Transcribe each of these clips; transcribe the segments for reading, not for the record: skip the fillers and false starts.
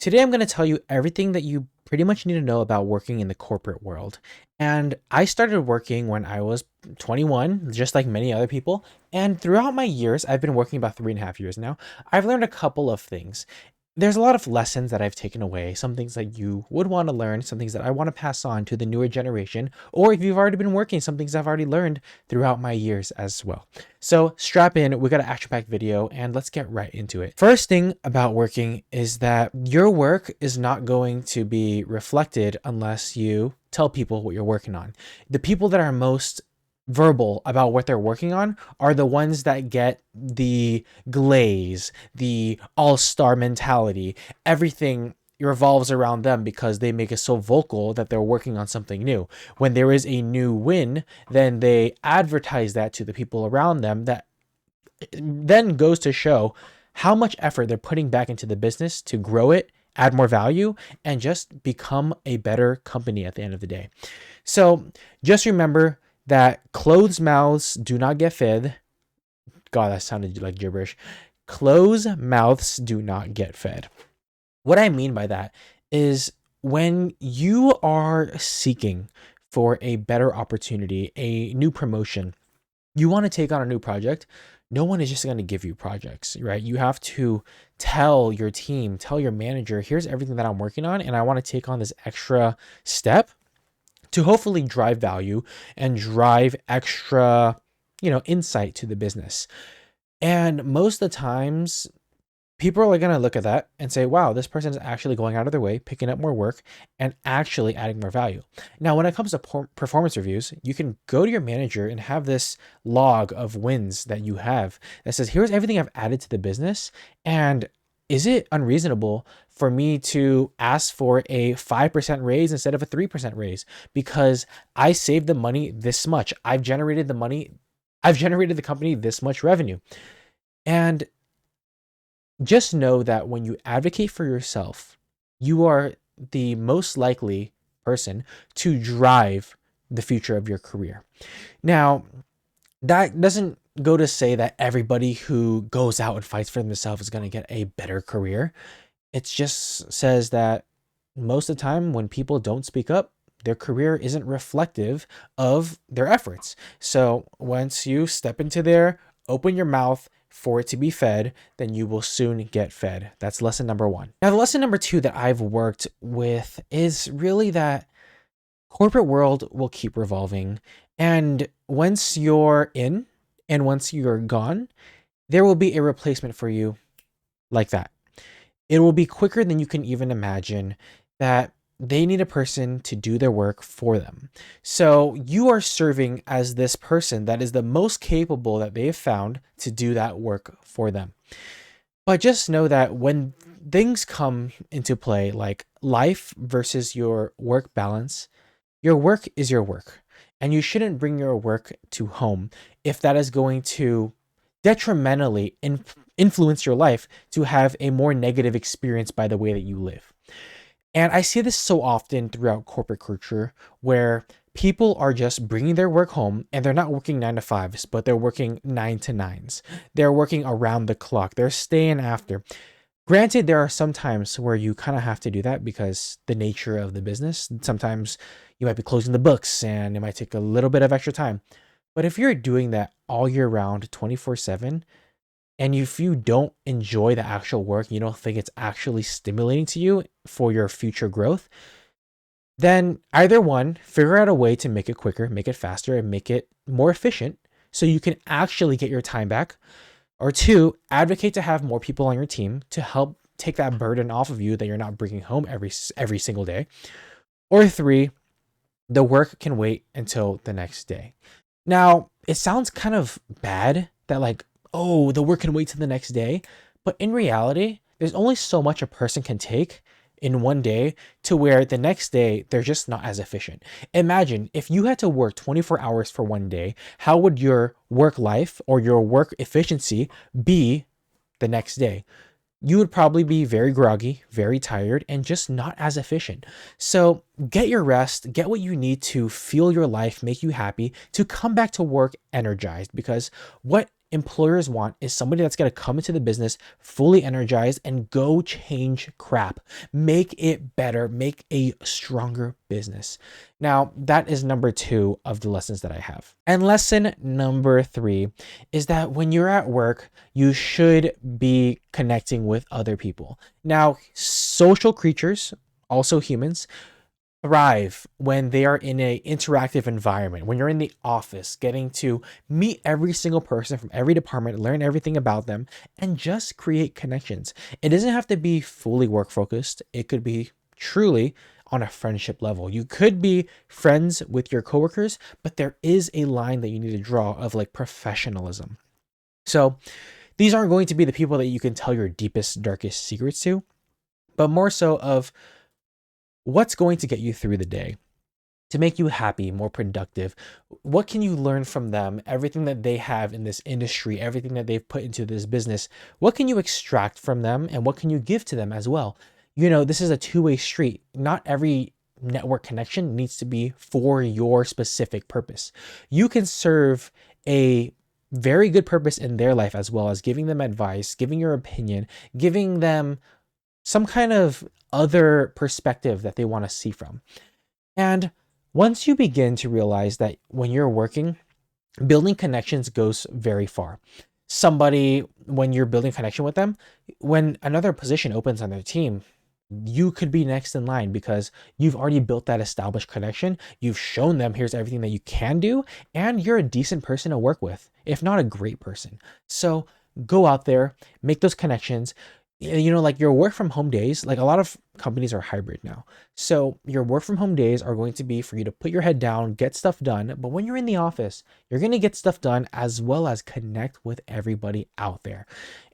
Today, I'm going to tell you everything that you pretty much need to know about working in the corporate world. And I started working when I was 21, just like many other people. And throughout my years, I've been working about 3.5 years now. I've learned a couple of things. There's a lot of lessons that I've taken away, some things that you would want to learn, some things that I want to pass on to the newer generation, or if you've already been working, some things I've already learned throughout my years as well. So strap in, we got an action-packed video and let's get right into it. First thing about working is that your work is not going to be reflected unless you tell people what you're working on. The people that are most verbal about what they're working on are the ones that get the glaze, the all-star mentality. Everything revolves around them because they make it so vocal that they're working on something new. When there is a new win, then they advertise that to the people around them. That then goes to show how much effort they're putting back into the business to grow it, add more value, and just become a better company at the end of the day. So just remember that closed mouths do not get fed. God, that sounded like gibberish. Closed mouths do not get fed. What I mean by that is when you are seeking for a better opportunity, a new promotion, you want to take on a new project, no one is just going to give you projects, right? You have to tell your team, tell your manager, here's everything that I'm working on, and I want to take on this extra step to hopefully drive value and drive extra, insight to the business. And most of the times, people are going to look at that and say, wow, this person is actually going out of their way, picking up more work and actually adding more value. Now, when it comes to performance reviews, you can go to your manager and have this log of wins that you have that says, here's everything I've added to the business. And is it unreasonable for me to ask for a 5% raise instead of a 3% raise? Because I saved the money this much. I've generated the company this much revenue. And just know that when you advocate for yourself, you are the most likely person to drive the future of your career. Now, that doesn't go to say that everybody who goes out and fights for themselves is going to get a better career. It just says that most of the time when people don't speak up, their career isn't reflective of their efforts. So once you step into there, open your mouth for it to be fed, then you will soon get fed. That's lesson number one. Now, the lesson number two that I've worked with is really that corporate world will keep revolving. And once you're in and once you're gone, there will be a replacement for you like that. It will be quicker than you can even imagine that they need a person to do their work for them. So you are serving as this person that is the most capable that they have found to do that work for them. But just know that when things come into play, like life versus your work balance, your work is your work. And you shouldn't bring your work to home if that is going to detrimentally influence your life to have a more negative experience by the way that you live. And I see this so often throughout corporate culture where people are just bringing their work home and they're not working 9 to 5s, but they're working 9 to 9s. They're working around the clock. They're staying after. Granted, there are some times where you kind of have to do that because the nature of the business, sometimes you might be closing the books and it might take a little bit of extra time. But if you're doing that all year round, 24/7, and if you don't enjoy the actual work, you don't think it's actually stimulating to you for your future growth, then either one, figure out a way to make it quicker, make it faster, and make it more efficient so you can actually get your time back. Or two, advocate to have more people on your team to help take that burden off of you that you're not bringing home every single day. Or three, the work can wait until the next day. Now, it sounds kind of bad that like, oh, the work can wait till the next day. But in reality, there's only so much a person can take in one day to where the next day they're just not as efficient. Imagine if you had to work 24 hours for one day, how would your work life or your work efficiency be the next day? You would probably be very groggy, very tired, and just not as efficient. So get your rest, get what you need to feel your life, make you happy, to come back to work energized. Because what employers want is somebody that's going to come into the business fully energized and go change crap, make it better, make a stronger business. Now, that is number two of the lessons that I have. And lesson number three is that when you're at work, you should be connecting with other people. Now, social creatures, also humans, thrive when they are in a interactive environment. When you're in the office, getting to meet every single person from every department, learn everything about them, and just create connections. It doesn't have to be fully work focused. It could be truly on a friendship level. You could be friends with your coworkers, but there is a line that you need to draw of like professionalism. So these aren't going to be the people that you can tell your deepest, darkest secrets to, but more so of what's going to get you through the day, to make you happy, more productive. What can you learn from them? Everything that they have in this industry, everything that they've put into this business, what can you extract from them and what can you give to them as well? This is a two-way street. Not every network connection needs to be for your specific purpose. You can serve a very good purpose in their life as well as giving them advice, giving your opinion, giving them some kind of other perspective that they want to see from. And once you begin to realize that when you're working, building connections goes very far. Somebody, when you're building connection with them, when another position opens on their team, you could be next in line because you've already built that established connection. You've shown them here's everything that you can do, and you're a decent person to work with, if not a great person. So go out there, make those connections. Like your work from home days, like a lot of companies are hybrid now. So your work from home days are going to be for you to put your head down, get stuff done. But when you're in the office, you're going to get stuff done as well as connect with everybody out there.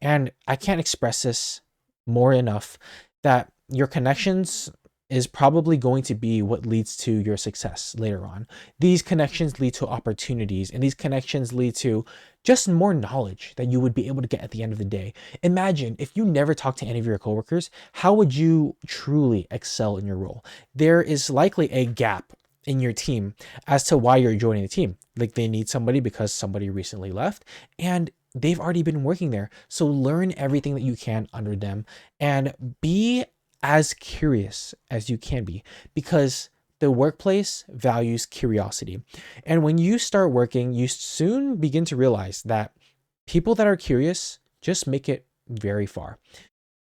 And I can't express this more enough that your connections is probably going to be what leads to your success later on. These connections lead to opportunities, and these connections lead to just more knowledge that you would be able to get at the end of the day. Imagine if you never talked to any of your coworkers, how would you truly excel in your role? There is likely a gap in your team as to why you're joining the team. Like they need somebody because somebody recently left and they've already been working there. So learn everything that you can under them and be as curious as you can be, because the workplace values curiosity. And when you start working, you soon begin to realize that people that are curious just make it very far.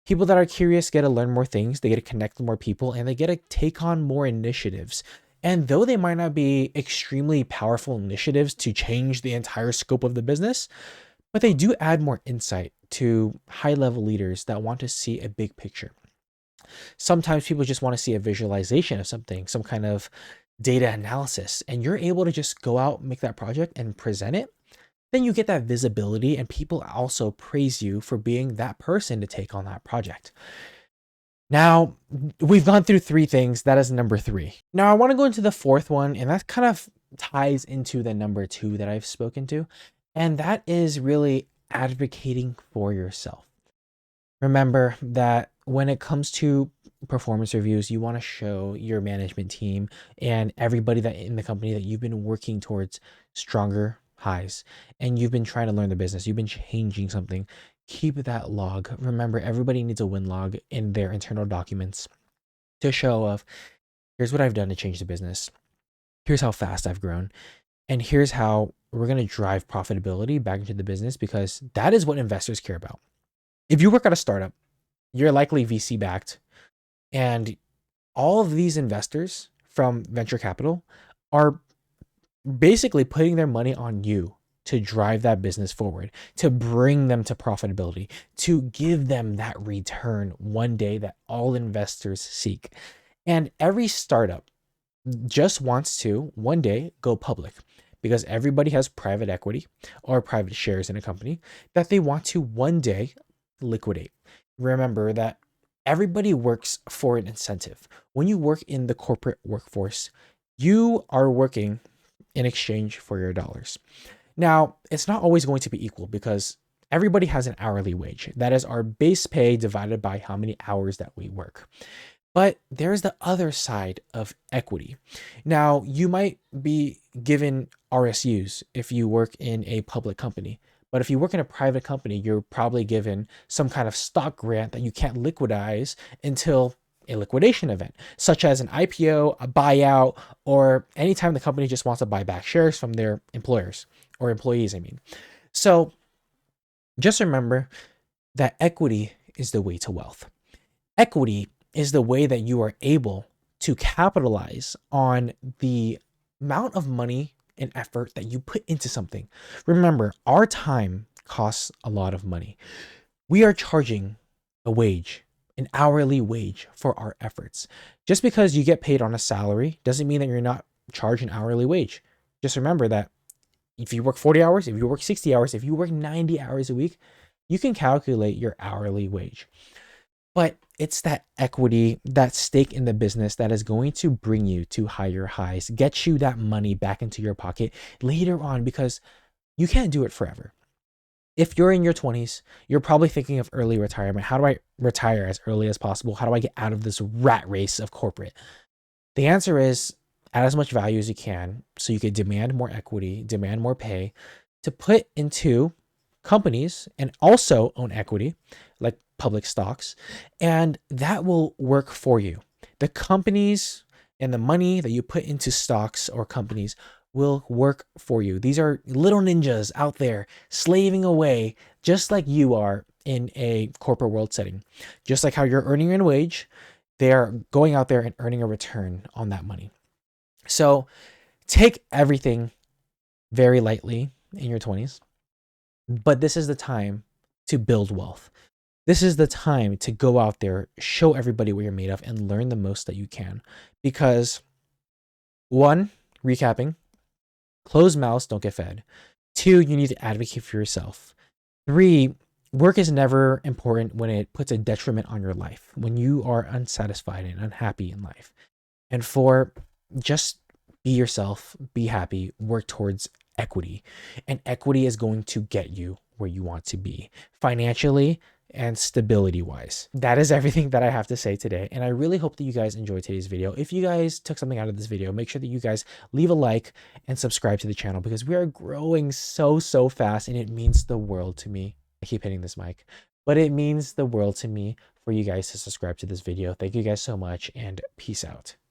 People that are curious get to learn more things, they get to connect with more people, and they get to take on more initiatives. And though they might not be extremely powerful initiatives to change the entire scope of the business, but they do add more insight to high-level leaders that want to see a big picture. Sometimes people just want to see a visualization of something, some kind of data analysis, and you're able to just go out, make that project and present it. Then you get that visibility and people also praise you for being that person to take on that project. Now, we've gone through three things. That is number three. Now I want to go into the fourth one, and that kind of ties into the number two that I've spoken to. And that is really advocating for yourself. Remember that when it comes to performance reviews, you want to show your management team and everybody that in the company that you've been working towards stronger highs and you've been trying to learn the business, you've been changing something. Keep that log. Remember, everybody needs a win log in their internal documents to show of here's what I've done to change the business. Here's how fast I've grown. And here's how we're going to drive profitability back into the business, because that is what investors care about. If you work at a startup, you're likely VC backed, and all of these investors from venture capital are basically putting their money on you to drive that business forward, to bring them to profitability, to give them that return one day that all investors seek. And every startup just wants to one day go public, because everybody has private equity or private shares in a company that they want to one day liquidate. Remember that everybody works for an incentive. When you work in the corporate workforce, you are working in exchange for your dollars. Now, it's not always going to be equal, because everybody has an hourly wage. That is our base pay divided by how many hours that we work. But there's the other side of equity. Now, you might be given RSUs if you work in a public company, But if you work in a private company, you're probably given some kind of stock grant that you can't liquidize until a liquidation event, such as an IPO, a buyout, or anytime the company just wants to buy back shares from their employers or employees, I mean. So just remember that equity is the way to wealth. Equity is the way that you are able to capitalize on the amount of money and effort that you put into something. Remember, our time costs a lot of money. We are charging a wage, an hourly wage for our efforts. Just because you get paid on a salary doesn't mean that you're not charged an hourly wage. Just remember that if you work 40 hours, if you work 60 hours, if you work 90 hours a week, you can calculate your hourly wage. But it's that equity, that stake in the business that is going to bring you to higher highs, get you that money back into your pocket later on, because you can't do it forever. If you're in your 20s, you're probably thinking of early retirement. How do I retire as early as possible? How do I get out of this rat race of corporate? The answer is add as much value as you can so you can demand more equity, demand more pay to put into companies and also own equity like public stocks. And that will work for you. The companies and the money that you put into stocks or companies will work for you. These are little ninjas out there slaving away, just like you are in a corporate world setting. Just like how you're earning a wage, they're going out there and earning a return on that money. So take everything very lightly in your 20s, but this is the time to build wealth. This is the time to go out there, show everybody what you're made of, and learn the most that you can. Because, one, recapping, closed mouths don't get fed. Two, you need to advocate for yourself. Three, work is never important when it puts a detriment on your life, when you are unsatisfied and unhappy in life. And four, just be yourself, be happy, work towards equity. And equity is going to get you where you want to be financially and stability wise. That is everything that I have to say today. And I really hope that you guys enjoyed today's video. If you guys took something out of this video, make sure that you guys leave a like and subscribe to the channel, because we are growing so fast and it means the world to me. I keep hitting this mic, but it means the world to me for you guys to subscribe to this video. Thank you guys so much, and peace out.